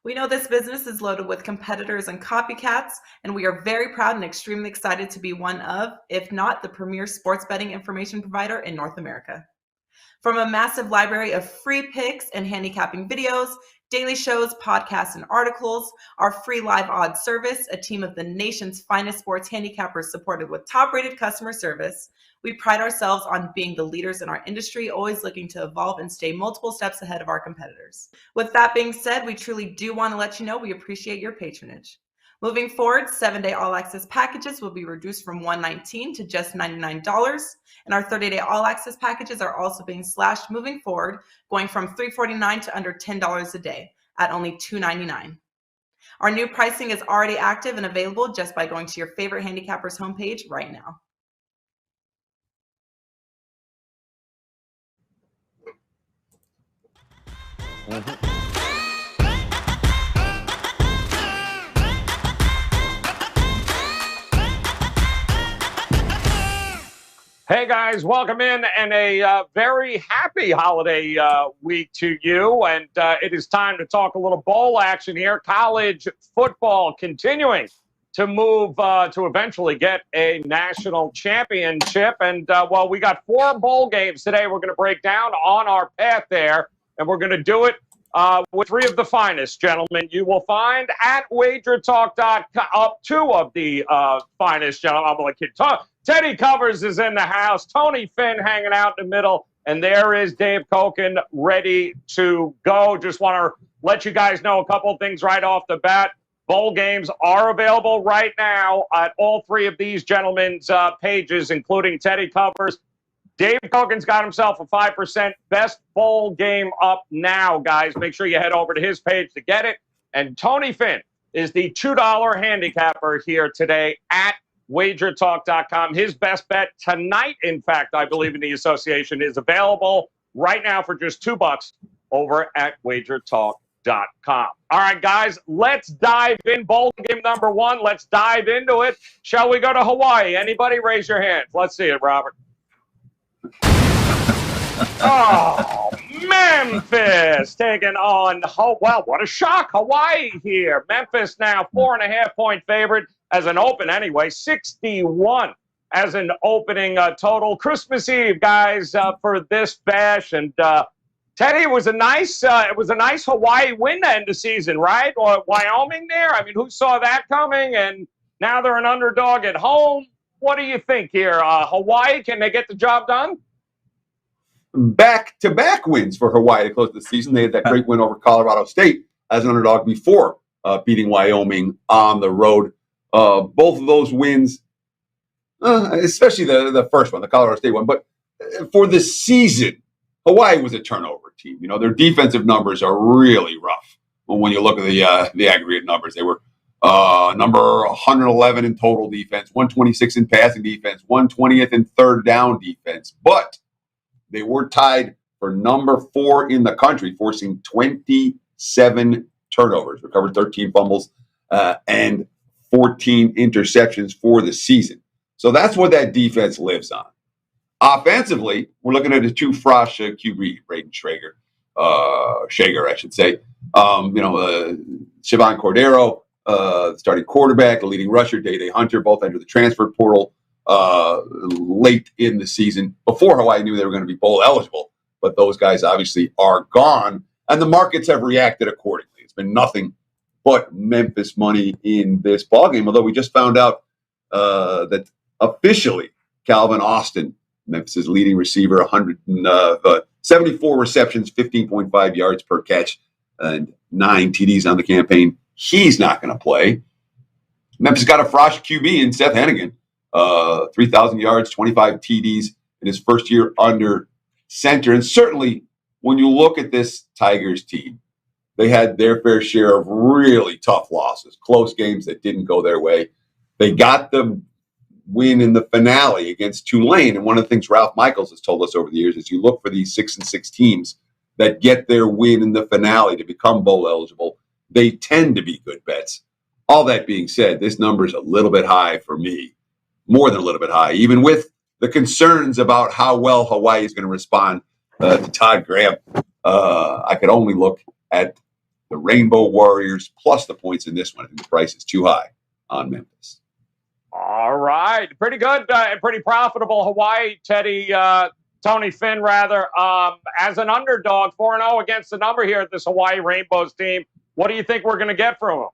We know this business is loaded with competitors and copycats, and we are very proud and extremely excited to be one of, if not the premier sports betting information provider in North America. From a massive library of free picks and handicapping videos, daily shows, podcasts, and articles, our free live odds service, a team of the nation's finest sports handicappers supported with top-rated customer service, we pride ourselves on being the leaders in our industry, always looking to evolve and stay multiple steps ahead of our competitors. With that being said, we truly do want to let you know we appreciate your patronage. Moving forward, 7-day all-access packages will be reduced from $119 to just $99, and our 30-day all-access packages are also being slashed moving forward, going from $349 to under $10 a day at only $299. Our new pricing is already active and available just by going to your favorite handicappers homepage right now. Hey guys, welcome in and a very happy holiday week to you. And it is time to talk a little bowl action here. College football continuing to move to eventually get a national championship. And well, we got 4 bowl games today we're going to break down on our path there. And we're going to do it with 3 of the finest gentlemen you will find at WagerTalk.com. 2 of the finest gentlemen. I'm going to talk. Teddy Covers is in the house. Tony Finn hanging out in the middle. And there is Dave Cokin ready to go. Just want to let you guys know a couple of things right off the bat. Bowl games are available right now at all 3 of these gentlemen's pages, including Teddy Covers. Dave Cokin's got himself a 5% best bowl game up now, guys. Make sure you head over to his page to get it. And Tony Finn is the $2 handicapper here today at WagerTalk.com. His best bet tonight, in fact, I believe in the association, is available right now for just $2 over at WagerTalk.com. All right, guys, let's dive in. Bowl game number 1. Let's dive into it. Shall we go to Hawaii? Anybody raise your hands? Let's see it, Robert. Oh, Memphis taking on, well, what a shock. Hawaii here. Memphis now 4.5-point favorite as an open anyway, 61 as an opening total. Christmas Eve, guys, for this bash. And Teddy, it was a nice Hawaii win to end the season, right? Or Wyoming there. I mean, who saw that coming? And now they're an underdog at home. What do you think here? Hawaii, can they get the job done? Back-to-back wins for Hawaii to close the season. They had that great win over Colorado State as an underdog before beating Wyoming on the road. Both of those wins, especially the first one, the Colorado State one. But for the season, Hawaii was a turnover team. You know, their defensive numbers are really rough. When you look at the aggregate numbers, they were number 111 in total defense, 126 in passing defense, 120th in third down defense. But they were tied for number 4 in the country, forcing 27 turnovers, recovered 13 fumbles, and 14 interceptions for the season. So that's what that defense lives on. Offensively, we're looking at a 2 Frosh QB, Braden Shager, I should say. Siobhan Cordero, the starting quarterback, the leading rusher, Day Hunter, both entered the transfer portal late in the season before Hawaii knew they were going to be bowl eligible. But those guys obviously are gone, and the markets have reacted accordingly. It's been nothing but Memphis money in this ballgame, although we just found out that officially Calvin Austin, Memphis' leading receiver, 174 receptions, 15.5 yards per catch, and 9 TDs on the campaign. He's not going to play. Memphis got a Frosh QB in Seth Hennigan, 3,000 yards, 25 TDs in his first year under center. And certainly when you look at this Tigers team, they had their fair share of really tough losses, close games that didn't go their way. They got the win in the finale against Tulane. And one of the things Ralph Michaels has told us over the years is you look for these 6-6 teams that get their win in the finale to become bowl eligible. They tend to be good bets. All that being said, this number is a little bit high for me, more than a little bit high, even with the concerns about how well Hawaii is going to respond to Todd Graham. I could only look at the Rainbow Warriors plus the points in this one. I think the price is too high on Memphis. All right. Pretty good and pretty profitable Hawaii, Tony Finn, rather. As an underdog, 4-0 against the number here at this Hawaii Rainbows team. What do you think we're going to get from them?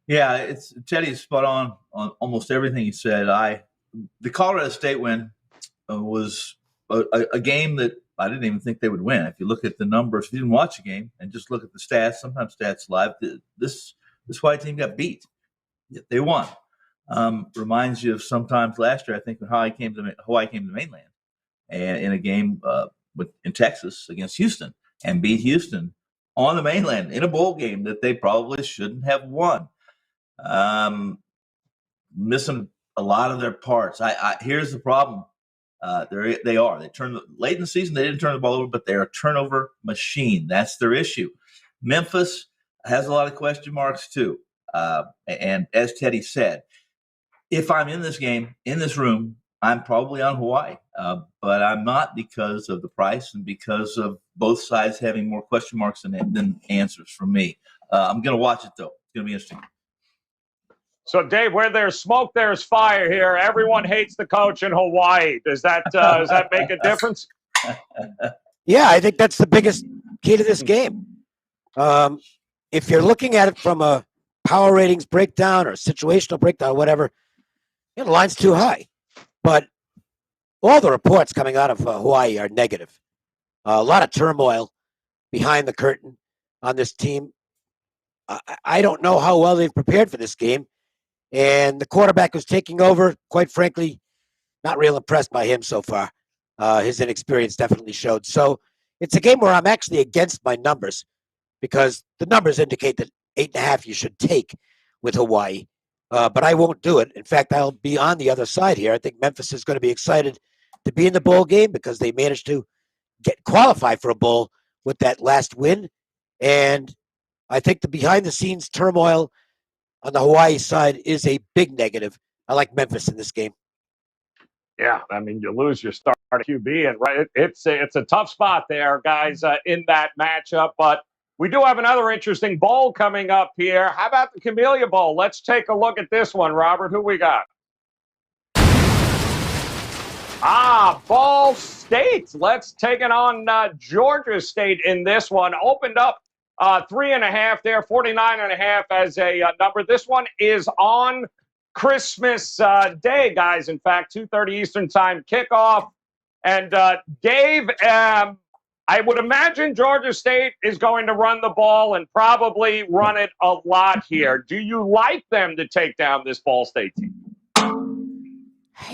Yeah, Teddy's spot on almost everything he said. The Colorado State win was a game that I didn't even think they would win. If you look at the numbers, if you didn't watch a game and just look at the stats, sometimes stats live, this Hawaii team got beat. Yet they won. Reminds you of sometimes last year, I think, when Hawaii came to the mainland and in a game in Texas against Houston and beat Houston on the mainland in a bowl game that they probably shouldn't have won. Missing a lot of their parts. Here's the problem. They turn late in the season. They didn't turn the ball over, but they're a turnover machine. That's their issue. Memphis has a lot of question marks too. And as Teddy said, if I'm in this game, in this room, I'm probably on Hawaii, but I'm not because of the price and because of both sides having more question marks than answers from me. I'm going to watch it, though. It's going to be interesting. So, Dave, where there's smoke, there's fire here. Everyone hates the coach in Hawaii. Does that make a difference? Yeah, I think that's the biggest key to this game. If you're looking at it from a power ratings breakdown or situational breakdown or whatever, the line's too high. But all the reports coming out of Hawaii are negative. A lot of turmoil behind the curtain on this team. I don't know how well they've prepared for this game. And the quarterback who's taking over, quite frankly, not real impressed by him so far. His inexperience definitely showed. So it's a game where I'm actually against my numbers because the numbers indicate that 8.5 you should take with Hawaii. But I won't do it. In fact, I'll be on the other side here. I think Memphis is going to be excited to be in the bowl game because they managed to qualify for a bowl with that last win. And I think the behind-the-scenes turmoil on the Hawaii side is a big negative. I like Memphis in this game. Yeah, I mean, you lose your star QB, and right, it's a tough spot there, guys, in that matchup. But we do have another interesting bowl coming up here. How about the Camellia Bowl? Let's take a look at this one, Robert. Who we got? Ball State. Let's take it on Georgia State in this one. Opened up 3.5 there, 49.5 as a number. This one is on Christmas Day, guys. In fact, 2:30 Eastern time kickoff. And Dave, I would imagine Georgia State is going to run the ball and probably run it a lot here. Do you like them to take down this Ball State team?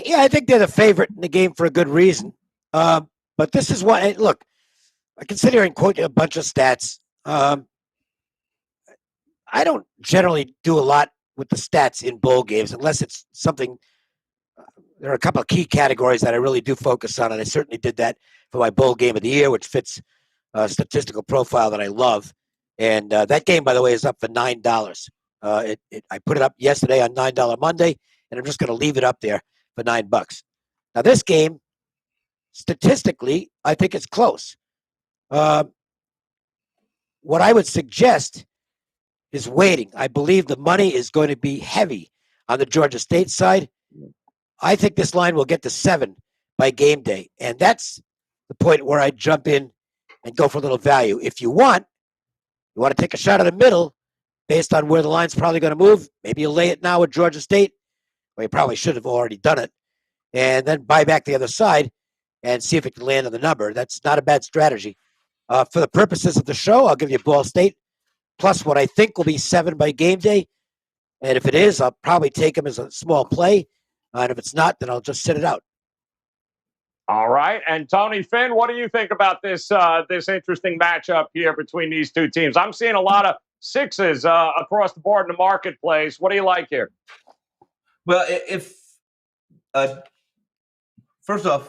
Yeah, I think they're the favorite in the game for a good reason. But this is what, look, I consider and quote a bunch of stats. I don't generally do a lot with the stats in bowl games unless it's something. There are a couple of key categories that I really do focus on, and I certainly did that for my bowl game of the year, which fits a statistical profile that I love. And that game, by the way, is up for $9. I put it up yesterday on $9 Monday, and I'm just going to leave it up there for $9. Now, this game, statistically, I think it's close. What I would suggest is waiting. I believe the money is going to be heavy on the Georgia State side. I think this line will get to 7 by game day. And that's the point where I jump in and go for a little value. If you want to take a shot at the middle based on where the line's probably going to move, maybe you lay it now with Georgia State. Well, you probably should have already done it. And then buy back the other side and see if it can land on the number. That's not a bad strategy. For the purposes of the show, I'll give you Ball State plus what I think will be 7 by game day. And if it is, I'll probably take them as a small play. And if it's not, then I'll just sit it out. All right. And Tony Finn, what do you think about this interesting matchup here between these two teams? I'm seeing a lot of 6s across the board in the marketplace. What do you like here? Well, first off,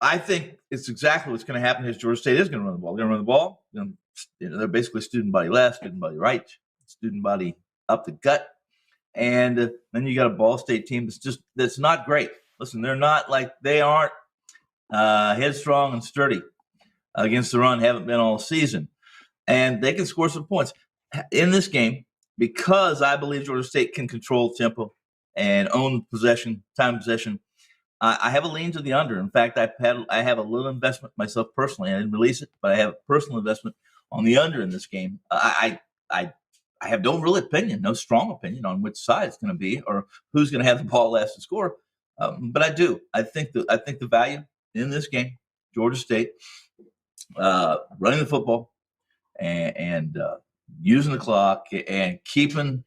I think it's exactly what's going to happen is Georgia State is going to run the ball. They're going to run the ball. They're basically student body left, student body right, student body up the gut. And then you got a Ball State team that's not great. Listen, they aren't headstrong and sturdy against the run, haven't been all season. and they can score some points in this game because I believe Georgia State can control tempo and own possession, time possession. I have a lean to the under. In fact, I have a little investment myself personally. I didn't release it, but I have a personal investment on the under in this game. I have no real opinion, no strong opinion on which side it's going to be or who's going to have the ball last to score. But I do. I think the value in this game, Georgia State running the football and using the clock and keeping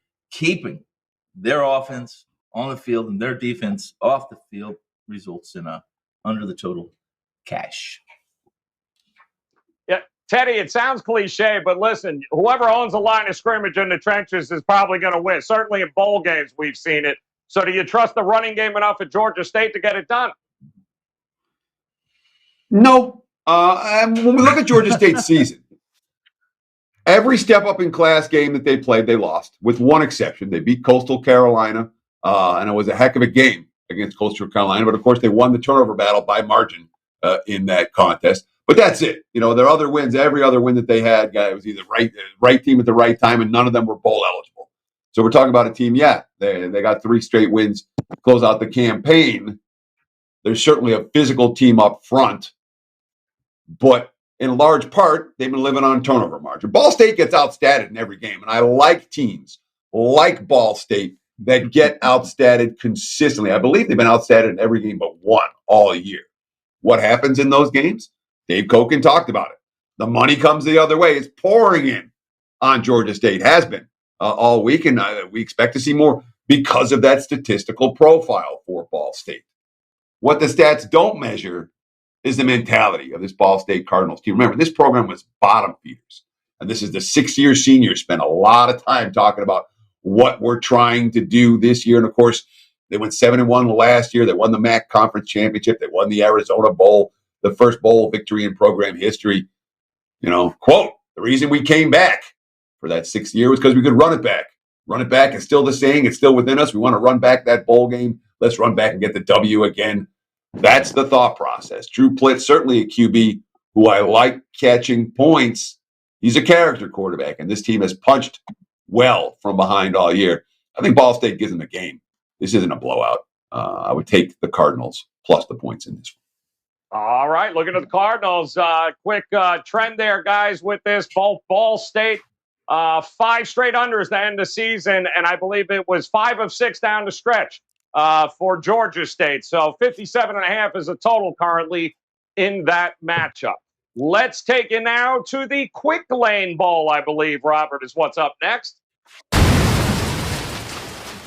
their offense on the field and their defense off the field results in a under the total cash. Yeah, Teddy, it sounds cliche, but listen, whoever owns the line of scrimmage in the trenches is probably going to win. Certainly in bowl games, we've seen it. So do you trust the running game enough at Georgia State to get it done? No. When we look at Georgia State's season, every step up in class game that they played, they lost, with one exception. They beat Coastal Carolina, and it was a heck of a game against Coastal Carolina. But, of course, they won the turnover battle by margin in that contest. But that's it. You know, their other wins, every other win that they had, it was either right team at the right time, and none of them were bowl eligible. So we're talking about a team, they got 3 straight wins to close out the campaign. There's certainly a physical team up front, but in large part, they've been living on turnover margin. Ball State gets outstatted in every game, and I like teams like Ball State that get outstatted consistently. I believe they've been outstatted in every game but one all year. What happens in those games? Dave Cokin talked about it. The money comes the other way. It's pouring in on Georgia State, has been all week, and we expect to see more because of that statistical profile for Ball State. What the stats don't measure is the mentality of this Ball State Cardinals team. Remember, this program was bottom feeders, and this is the 6-year seniors spent a lot of time talking about what we're trying to do this year. And, of course, they went 7-1 last year. They won the MAC Conference Championship. They won the Arizona Bowl, the first bowl victory in program history. You know, quote, the reason we came back for that 6th year was because we could run it back. Run it back is still the saying. It's still within us. We want to run back that bowl game. Let's run back and get the W again. That's the thought process. Drew Plitt, certainly a QB who I like catching points. He's a character quarterback, and this team has punched well from behind all year. I think Ball State gives them a game. This isn't a blowout. I would take the Cardinals plus the points in this one. All right, looking at the Cardinals. Quick trend there, guys, with this. Both Ball State, 5 straight unders to end the season, and I believe it was 5 of 6 down the stretch for Georgia State. So 57.5 is a total currently in that matchup. Let's take it now to the Quick Lane Bowl, I believe, Robert, is what's up next.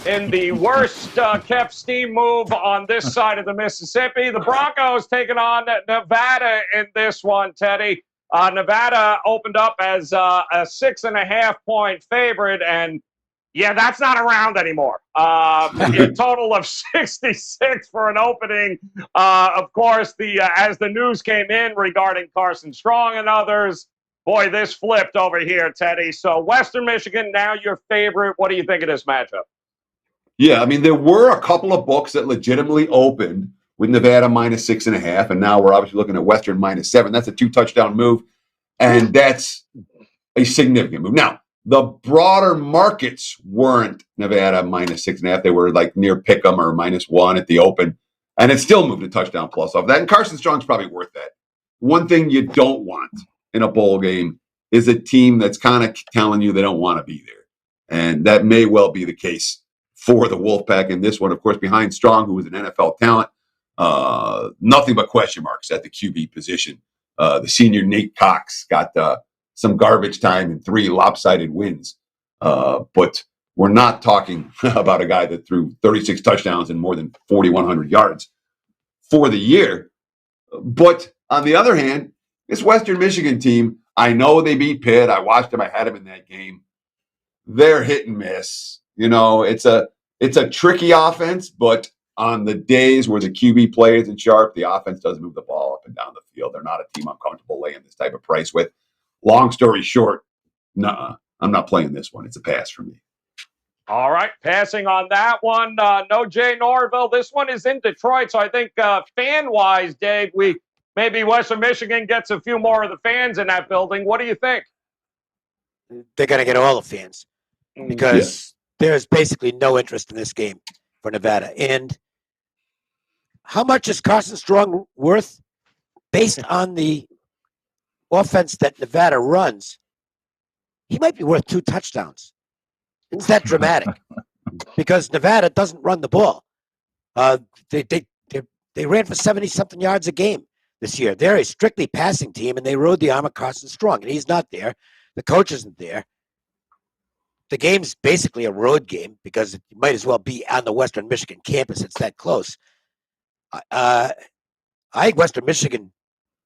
In the worst kept steam move on this side of the Mississippi, the Broncos taking on Nevada in this one, Teddy. Nevada opened up as a 6.5-point favorite, and yeah, that's not around anymore. A total of 66 for an opening. Of course, as the news came in regarding Carson Strong and others, boy, this flipped over here, Teddy. So Western Michigan, now your favorite. What do you think of this matchup? Yeah, I mean, there were a couple of books that legitimately opened with Nevada minus 6.5, and now we're obviously looking at Western minus 7. That's a 2-touchdown move, and that's a significant move. Now, the broader markets weren't Nevada minus 6.5. They were like near Pick'em or -1 at the open, and it still moved a touchdown plus off that. And Carson Strong's probably worth that. One thing you don't want in a bowl game is a team that's kind of telling you they don't want to be there, and that may well be the case for the Wolfpack in this one. Of course, behind Strong, who was an NFL talent, nothing but question marks at the QB position. The senior Nate Cox got some garbage time and 3 lopsided wins. But we're not talking about a guy that threw 36 touchdowns and more than 4,100 yards for the year. But on the other hand, this Western Michigan team, I know they beat Pitt. I watched them. I had them in that game. They're hit and miss. You know, it's a tricky offense, but on the days where the QB play isn't sharp, the offense doesn't move the ball up and down the field. They're not a team I'm comfortable laying this type of price with. Long story short, I'm not playing this one. It's a pass for me. All right, passing on that one. No Jay Norville. This one is in Detroit, so I think fan-wise, Dave, maybe Western Michigan gets a few more of the fans in that building. What do you think? they're going to get all the fans because there's basically no interest in this game for Nevada. And how much is Carson Strong worth based on the offense that Nevada runs? He might be worth 2 touchdowns. It's that dramatic because Nevada doesn't run the ball. They ran for 70-something yards a game this year. They're a strictly passing team, and they rode the arm of Carson Strong, and he's not there. The coach isn't there. The game's basically a road game because it might as well be on the Western Michigan campus. It's that close. I think Western Michigan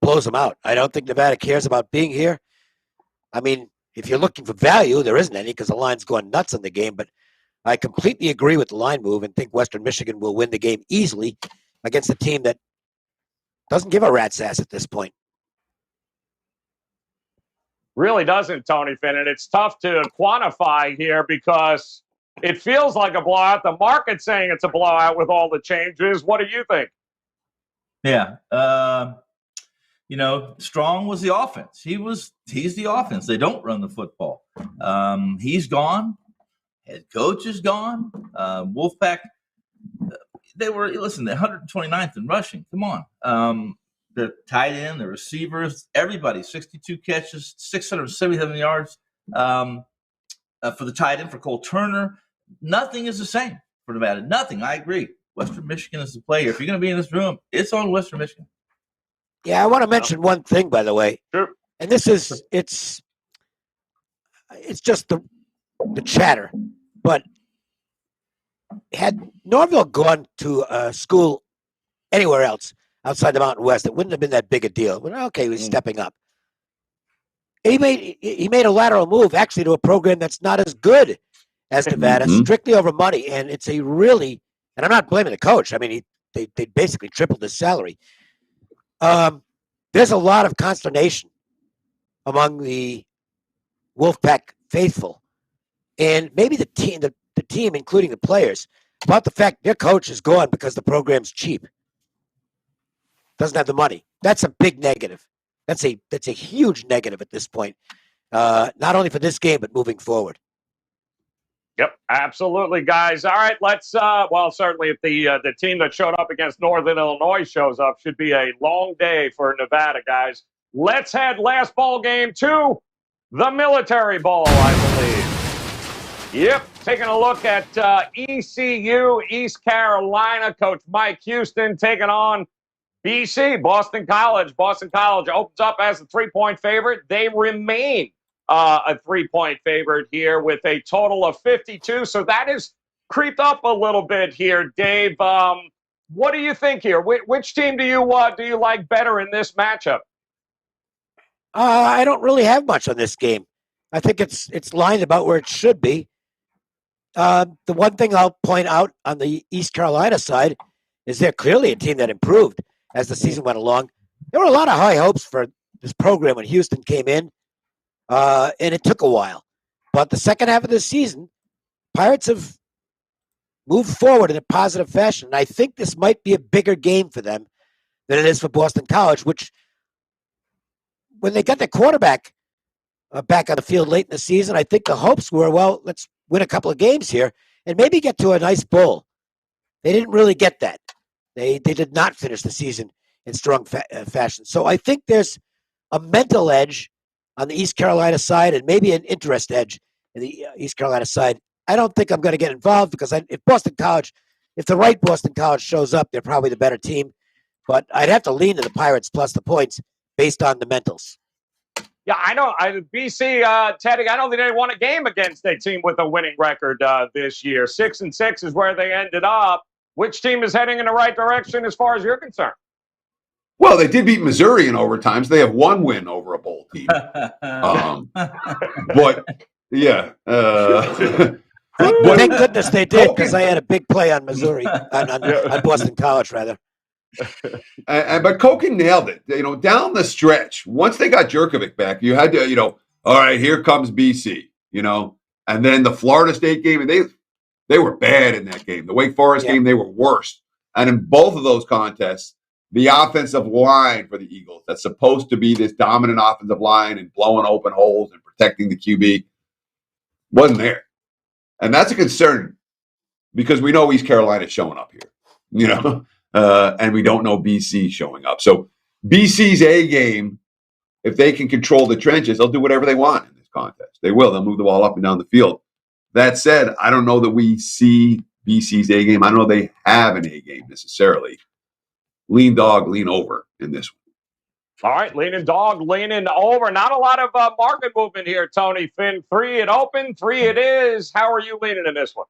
blows them out. I don't think Nevada cares about being here. I mean, if you're looking for value, there isn't any because the line's going nuts in the game, but I completely agree with the line move and think Western Michigan will win the game easily against a team that doesn't give a rat's ass at this point. Really doesn't, Tony Finn, and it's tough to quantify here because it feels like a blowout. The market's saying it's a blowout with all the changes. What do you think? Yeah. Strong was the offense. He's the offense. They don't run the football. He's gone. Head coach is gone. Wolfpack, they're 129th in rushing. Come on. The tight end, the receivers, everybody, 62 catches, 677 yards for the tight end, for Cole Turner. Nothing is the same for Nevada. Nothing. I agree. Western Michigan is the player. If you're going to be in this room, it's on Western Michigan. Yeah, I want to mention one thing, by the way. Sure. And this is, it's just the chatter. But had Norville gone to a school anywhere else outside the Mountain West, it wouldn't have been that big a deal. Well, okay, he's stepping up. He made a lateral move actually to a program that's not as good as Nevada, strictly over money. And it's a really, and I'm not blaming the coach. I mean, they basically tripled his salary. There's a lot of consternation among the Wolfpack faithful, and maybe the team, including the players, about the fact their coach is gone because the program's cheap, doesn't have the money. That's a big negative. That's a huge negative at this point, not only for this game but moving forward. Yep, absolutely, guys. All right, let's, certainly if the team that showed up against Northern Illinois shows up, should be a long day for Nevada, guys. Let's head last ball game to the Military Bowl, I believe. Yep, taking a look at ECU, East Carolina. Coach Mike Houston taking on BC, Boston College. Boston College opens up as a 3-point favorite. They remain a 3-point favorite here with a total of 52. So that is creeped up a little bit here, Dave. What do you think here? Which team do you like better in this matchup? I don't really have much on this game. I think it's lined about where it should be. The one thing I'll point out on the East Carolina side is they're clearly a team that improved as the season went along. There were a lot of high hopes for this program when Houston came in, and it took a while. But the second half of the season, Pirates have moved forward in a positive fashion. And I think this might be a bigger game for them than it is for Boston College, which when they got their quarterback back on the field late in the season, I think the hopes were, well, let's win a couple of games here and maybe get to a nice bowl. They didn't really get that. They did not finish the season in strong fashion. So I think there's a mental edge on the East Carolina side and maybe an interest edge in the East Carolina side. I don't think I'm going to get involved because if the right Boston College shows up, they're probably the better team. But I'd have to lean to the Pirates plus the points based on the mentals. Yeah, I know. BC, Teddy, I don't think they won a game against a team with a winning record this year. 6-6 is where they ended up. Which team is heading in the right direction as far as you're concerned? Well, they did beat Missouri in overtime, so they have one win over a bowl team. But, yeah. Thank goodness they did, because I had a big play on Missouri, on Boston College, rather. But Cokin nailed it. Down the stretch, once they got Jerkovic back, you had to, all right, here comes BC, and then the Florida State game, and they were bad in that game. The Wake Forest game, they were worse. And in both of those contests, the offensive line for the Eagles, that's supposed to be this dominant offensive line and blowing open holes and protecting the QB, Wasn't there. And that's a concern because we know East Carolina's showing up here, and we don't know BC showing up. So BC's A game, if they can control the trenches, they'll do whatever they want in this contest. They will. They'll move the ball up and down the field. That said, I don't know that we see BC's A game. I don't know they have an A game necessarily. Lean dog, lean over in this one. All right, leaning dog, leaning over. Not a lot of market movement here, Tony Finn. 3 it open, 3 it is. How are you leaning in this one?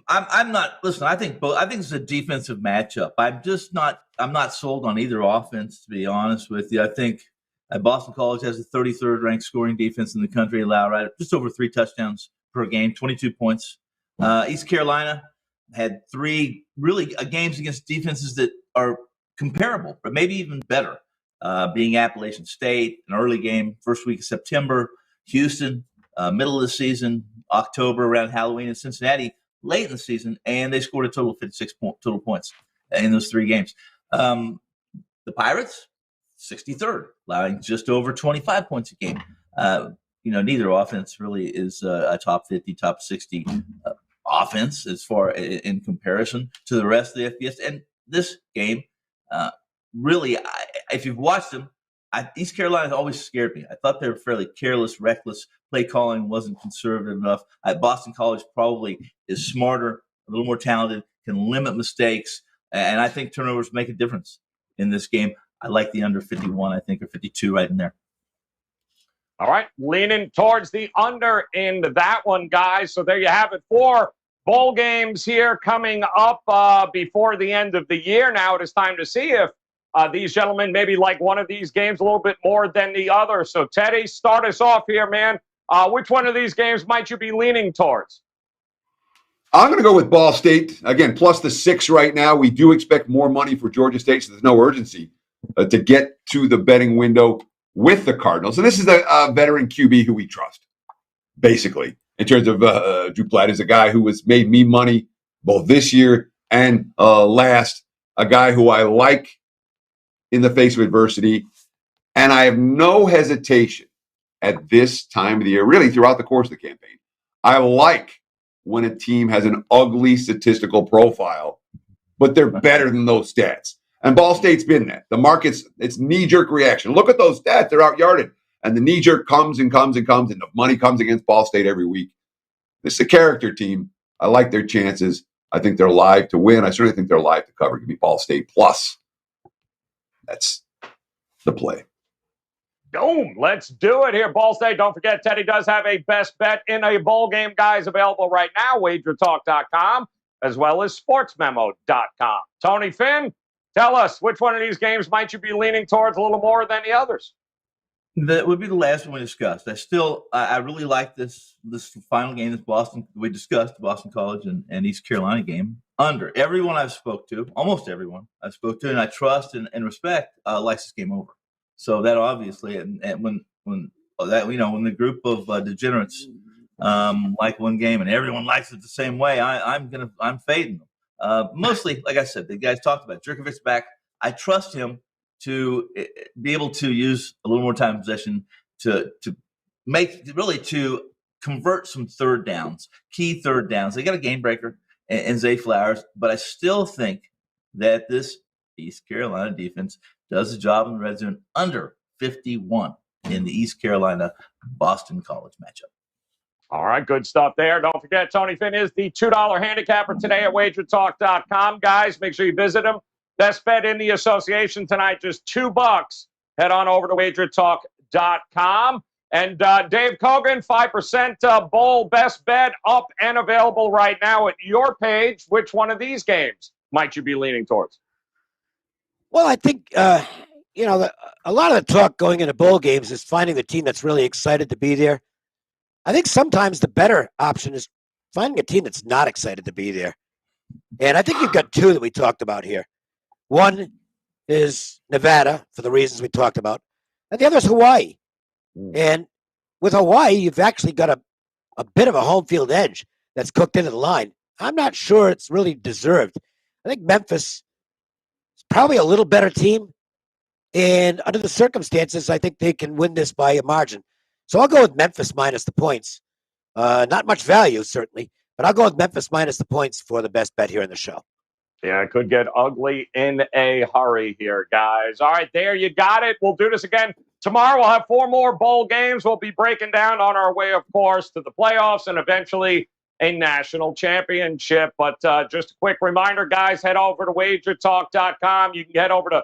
I'm not. Listen, I think it's a defensive matchup. I'm not sold on either offense, to be honest with you. I think Boston College has the 33rd ranked scoring defense in the country, allowed just over 3 touchdowns per game, 22 points. East Carolina had 3 really games against defenses that are comparable, but maybe even better, being Appalachian State, an early game, first week of September, Houston, middle of the season, October around Halloween, and Cincinnati late in the season, and they scored a total of 56 total points in those 3 games. The Pirates, 63rd, allowing just over 25 points a game. Neither offense really is a top 50, top 60 offense as far in comparison to the rest of the FBS. And this game, really, if you've watched them, East Carolina always scared me. I thought they were fairly careless, reckless. Play calling wasn't conservative enough. Boston College probably is smarter, a little more talented, can limit mistakes, and I think turnovers make a difference in this game. I like the under 51, I think, or 52 right in there. All right, leaning towards the under in that one, guys. So there you have it. 4 bowl games here coming up before the end of the year. Now it is time to see if these gentlemen maybe like one of these games a little bit more than the other. So, Teddy, start us off here, man. Which one of these games might you be leaning towards? I'm going to go with Ball State. Again, plus the 6 right now. We do expect more money for Georgia State, so there's no urgency to get to the betting window with the Cardinals. And this is a veteran QB who we trust, basically, in terms of Drew Platt is a guy who has made me money both this year and last, a guy who I like in the face of adversity. And I have no hesitation at this time of the year, really throughout the course of the campaign. I like when a team has an ugly statistical profile, but they're better than those stats. And Ball State's been that. The market's, it's knee-jerk reaction. Look at those stats. They're out-yarded. And the knee-jerk comes and comes and comes, and the money comes against Ball State every week. This is a character team. I like their chances. I think they're live to win. I certainly think they're live to cover. Give me Ball State plus. That's the play. Boom. Let's do it here. Ball State. Don't forget, Teddy does have a best bet in a bowl game, guys, available right now. WagerTalk.com as well as SportsMemo.com. Tony Finn, tell us, which one of these games might you be leaning towards a little more than the others? That would be the last one we discussed. I really like this final game that we discussed, the Boston College and East Carolina game. Under everyone I've spoke to, almost everyone I've spoke to, and I trust and respect, likes this game over. So that obviously, and when the group of degenerates like one game and everyone likes it the same way, I'm fading them. Mostly, like I said, the guys talked about Jerkovic's back. I trust him to be able to use a little more time in possession to convert some third downs, key third downs. They got a game breaker in Zay Flowers, but I still think that this East Carolina defense does the job in the red zone under 51 in the East Carolina Boston College matchup. All right, good stuff there. Don't forget, Tony Finn is the $2 handicapper today at WagerTalk.com. Guys, make sure you visit him. Best bet in the association tonight, just $2. Head on over to WagerTalk.com. And Dave Cokin, 5% bowl best bet up and available right now at your page. Which one of these games might you be leaning towards? Well, I think, a lot of the talk going into bowl games is finding the team that's really excited to be there. I think sometimes the better option is finding a team that's not excited to be there. And I think you've got 2 that we talked about here. One is Nevada, for the reasons we talked about, and the other is Hawaii. And with Hawaii, you've actually got a bit of a home field edge that's cooked into the line. I'm not sure it's really deserved. I think Memphis is probably a little better team. And under the circumstances, I think they can win this by a margin. So I'll go with Memphis minus the points. Not much value, certainly, but I'll go with Memphis minus the points for the best bet here in the show. Yeah, it could get ugly in a hurry here, guys. All right, there you got it. We'll do this again tomorrow. We'll have 4 more bowl games. We'll be breaking down on our way, of course, to the playoffs and eventually a national championship. But just a quick reminder, guys, head over to WagerTalk.com. You can head over to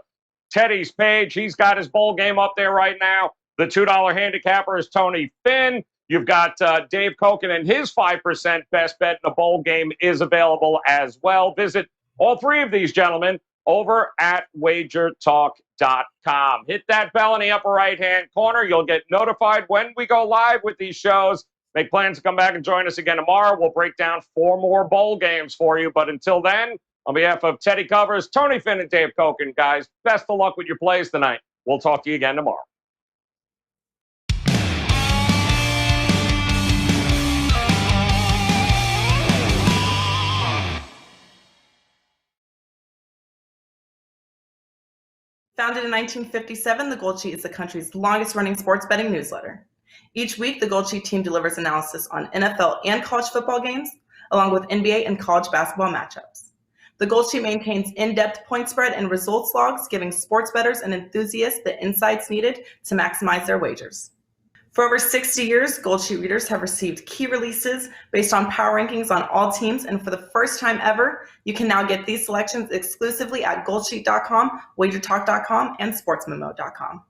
Teddy's page. He's got his bowl game up there right now. The $2 handicapper is Tony Finn. You've got Dave Cokin, and his 5% best bet in the bowl game is available as well. Visit all 3 of these gentlemen over at WagerTalk.com. Hit that bell in the upper right-hand corner. You'll get notified when we go live with these shows. Make plans to come back and join us again tomorrow. We'll break down 4 more bowl games for you. But until then, on behalf of Teddy Covers, Tony Finn, and Dave Cokin, guys, best of luck with your plays tonight. We'll talk to you again tomorrow. Founded in 1957, the Gold Sheet is the country's longest-running sports betting newsletter. Each week, the Gold Sheet team delivers analysis on NFL and college football games, along with NBA and college basketball matchups. The Gold Sheet maintains in-depth point spread and results logs, giving sports bettors and enthusiasts the insights needed to maximize their wagers. For over 60 years, Gold Sheet readers have received key releases based on power rankings on all teams, and for the first time ever, you can now get these selections exclusively at goldsheet.com, wagertalk.com, and sportsmemo.com.